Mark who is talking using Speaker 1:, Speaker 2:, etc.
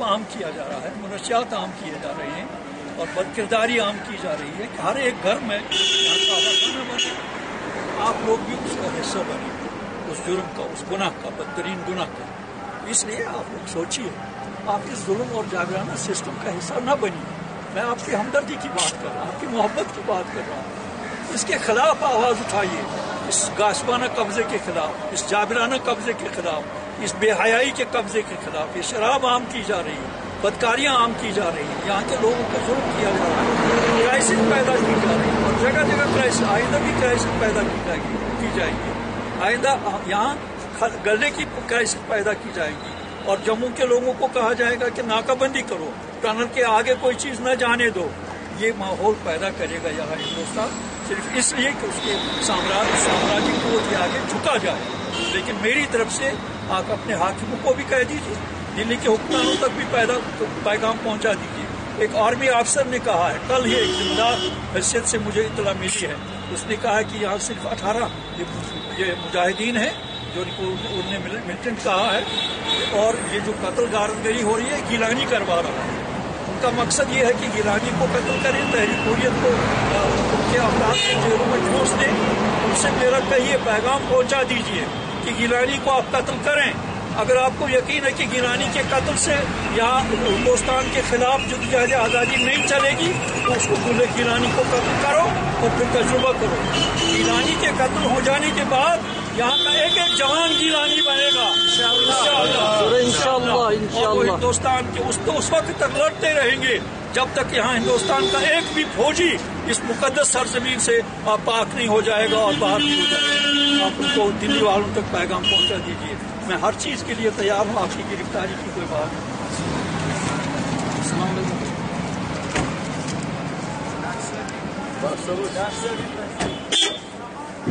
Speaker 1: عام کیا جا رہا ہے، منشیات عام کیے جا رہے ہیں اور بدکرداری عام کی جا رہی ہے کہ ہر ایک گھر میں بنے، آپ لوگ بھی اس کا حصہ بنے، اس جرم کا، اس گناہ کا، بدترین گناہ کا۔ اس لیے آپ لوگ سوچیے، آپ اس ظلم اور جابرانہ سسٹم کا حصہ نہ بنیے۔ میں آپ کی ہمدردی کی بات کر رہا ہوں، آپ کی محبت کی بات کر رہا ہوں۔ اس کے خلاف آواز اٹھائیے، اس غاصبانہ قبضے کے خلاف، اس جابرانہ قبضے کے خلاف، اس بے حیائی کے قبضے کے خلاف۔ یہ شراب عام کی جا رہی ہے، بدکاریاں عام کی جا رہی ہیں، یہاں کے لوگوں کو ظلم کیا جا رہا ہے، کرائسس پیدا کی جا رہی ہے اور جگہ جگہ کرائسس، آئندہ بھی کرائسس پیدا کی جائے گی، آئندہ یہاں گلے کی کرائسس پیدا کی جائے گی اور جموں کے لوگوں کو کہا جائے گا کہ ناکہ بندی کرو، ٹنل کے آگے کوئی چیز نہ جانے دو۔ یہ ماحول پیدا کرے گا یہاں ہندوستان، صرف اس لیے کہ اس کے سامراجی قوت کے آگے جھکا جائے۔ لیکن میری طرف سے آپ اپنے حاکموں کو بھی کہہ دیجیے، دلی کے حکمرانوں تک بھی پیغام پہنچا دیجیے۔ ایک آرمی افسر نے کہا ہے، کل ہی ایک ذمہ دار حیثیت سے مجھے اطلاع ملی ہے، اس نے کہا ہے کہ یہاں صرف 18 یہ مجاہدین ہیں جو انہوں نے ملیٹنٹ کہا ہے، اور یہ جو قتل غارتگری ہو رہی ہے گیلانی کروا رہا ہے۔ ان کا مقصد یہ ہے کہ گیلانی کو قتل کریں، تحریک حریت کو ان کے افراد کو جیلوں میں ٹھونس دیں۔ ان سے میرا کہیے، پیغام پہنچا دیجیے کہ گیلانی کو آپ قتل کریں۔ اگر آپ کو یقین ہے کہ گیلانی کے قتل سے یہاں ہندوستان کے خلاف جدوجہد آزادی نہیں چلے گی تو اس کو گیلانی کو قتل کرو اور پھر تجربہ کرو۔ گیلانی کے قتل ہو جانے کے بعد یہاں کا ایک ایک جوان گیلانی بنے گا انشاءاللہ، اور وہ ہندوستان کے اس وقت تک لڑتے رہیں گے جب تک یہاں ہندوستان کا ایک بھی فوجی اس مقدس سرزمین سے پاک نہیں ہو جائے گا اور باہر نہیں ہو جائے گا۔ آپ ان کو دلی والوں تک پیغام پہنچا دیجیے، میں ہر چیز کے لیے تیار ہوں، آپ کی گرفتاری کی کوئی بات نہیں۔